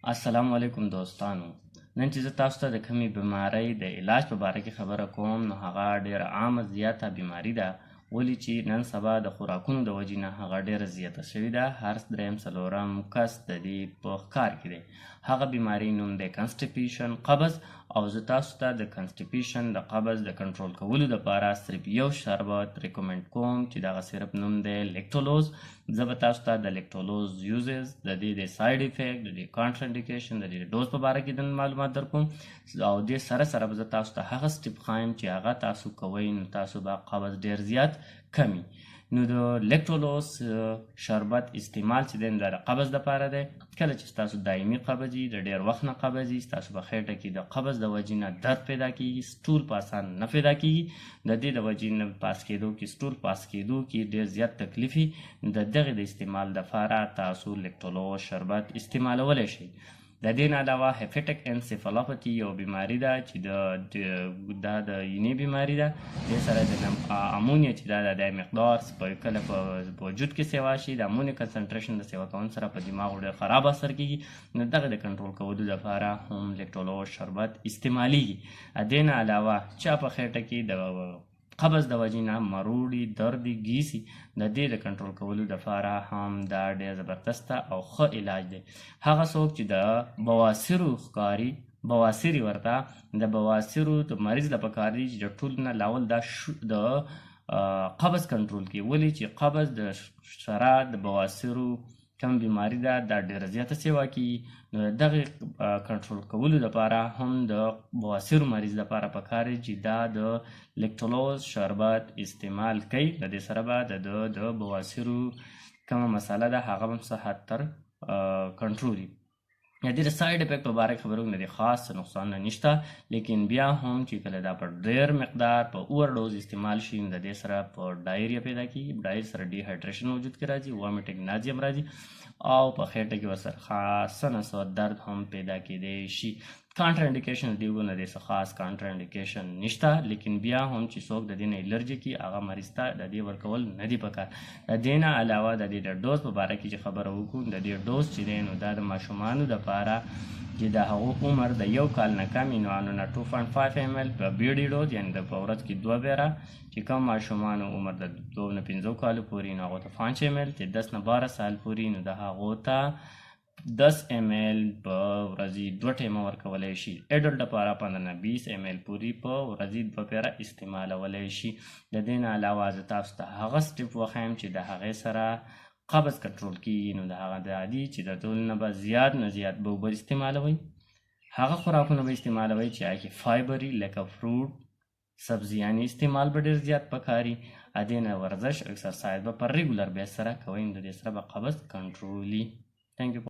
السلام علیکم دوستانو. نن چې زه تاسو ته د کومې بیمارۍ د علاج په باره کې خبره کوم نو هغه ډېره عامه زیاته بیماري ده، ولې چې نن سبا د خوراکونو د وجې نه هغه ډېره زیاته شوې ده. هر دریم څلورم کس د دې په ښکار کې دی. هغه بیماري نوم دی کنسټیپیشن، قبض. او زه تاسو ته د کنسټیپیشن د قبض د کنټرول کولو دپاره صرف یو شربت ریکومنډ کوم چې دغه صرف نوم دی لیکټولوز. زه به تاسو ته د لیکټولوز یوزز، د دې د ساید افیکټ، د دې کانټرانډیکیشن، د دې ډوز په باره کې د معلومات درکوم، او دې سره به زه تاسو ته هغه سټپ ښایم چې هغه تاسو کوئ نو تاسو به قبض ډېر زیات کمي. نو د لیکټولوز شربت استعمال چې دی نو دا د قبض دپاره دی. کله چې ستاسو دایمي قبض وي، د ډېر وخت نه قبض وي، ستاسو په خېټه کې د قبض د وجې نه درد پیدا کېږي، سټول په اسان نه پیدا کېږي، د دې د وجې نه پاس کېدو کې، سټول پاس کېدو کې ډېر زیات تکلیف وي، د دغې د استعمال دپاره تاسو لیکټولوز شربت استعمالولی شئ. د دې نه علاوه هیپیټک انسیفالوپاتي یو بیماري ده چې دا د ینې بیماري ده. دې سره د امونیا چې دا د مقدار کله په وجود کې سیوا شي، د امونیا کنسنټریشن د سیوا کولو سره په دماغ ډېر خراب اثر کېږي. نو دغه د کنټرول کولو دپاره هم لیکټولوز شربت استعمالیږي. دې نه علاوه چا په خېټه کې د قبض د وجې نه مروړي، دردي، ګیسي، د دې د کنټرول کولو دپاره هم دا ډېر زبردسته او ښه علاج دی. هغه څوک چې د بواسیرو ښکاري، بواسیري ورته د بواسیرو د مریض له پکار دي چې د ټولو نه لاول دا د قبض کنټرول کړي، ولې چې قبض د سره د بواسیرو کوم بیماري ده دا ډېره زیاته سیوا کېږي. نو د دغې کنټرول کولو دپاره هم د بواسیرو مریض دپاره پکار دی چې دا د لیکټولوز شربت استعمال کوي. د دې سره به د بواسیرو کومه مساله ده هغه هم څه حد تر کنټرول وي. د دې د ساید افیکټ په باره کې خبرې کوم، د دې خاص څه نقصان نشته، لیکن بیا هم چې کله دا په ډېر مقدار په اوور ډوز استعمال شي نو د دې سره په ډایریا پیدا کېږي، ډایر سره ډي هایډریشن وجود کې راځي، وامیټنګ نازیم راځي، او په خېټه کې ورسره خاصه نسو درد هم پیدا کېدی شي. کانټرانډیکیشن دیو نه دی څه خاص کانټرانډیکیشن نشته، لیکن بیا هم چې څوک د دې نه الرجیک وي هغه مریض ته د دې ورکول نه دي پکار. د دې نه علاوه د دې د ډوز په باره کې چې خبره وکړو، د دې ډوز چې دی نو دا د ماشومانو دپاره چې د هغو عمر د 1 کال نه کم وي نو 2.5 ml په بیډي ډوز، یعنې د په ورځ کې 2 بیره، چې کوم ماشومانو عمر د 2 نه 5 کالو پورې نو هغو ته 5 ml، چې 10 نه 12 سال پورې نو د هغو ته 10 ml په ورځې 2 ټیمه ورکولی شي. ایډلټ لپاره 15 نه 20 ml پورې په ورځې 2 پیره استعمالولی شي. د دې نه علاوه زه تاسو ته هغه سټپ وښیم چې د هغې سره قبض کنټرول کېږي. نو د هغه دا دي چې د ټول نه به زیات نه زیات به اوبه استعمالوئ، هغه خوراکونه به استعمالوئ چې هغه کې فایبري لکه فروټ، سبزیانې استعمال به ډېر زیات پکاري. دې نه ورزش، اکسرسایز به په ریګولر بیس سره کوئ، نو د دې سره به قبض کنټرولي. تھینک یو.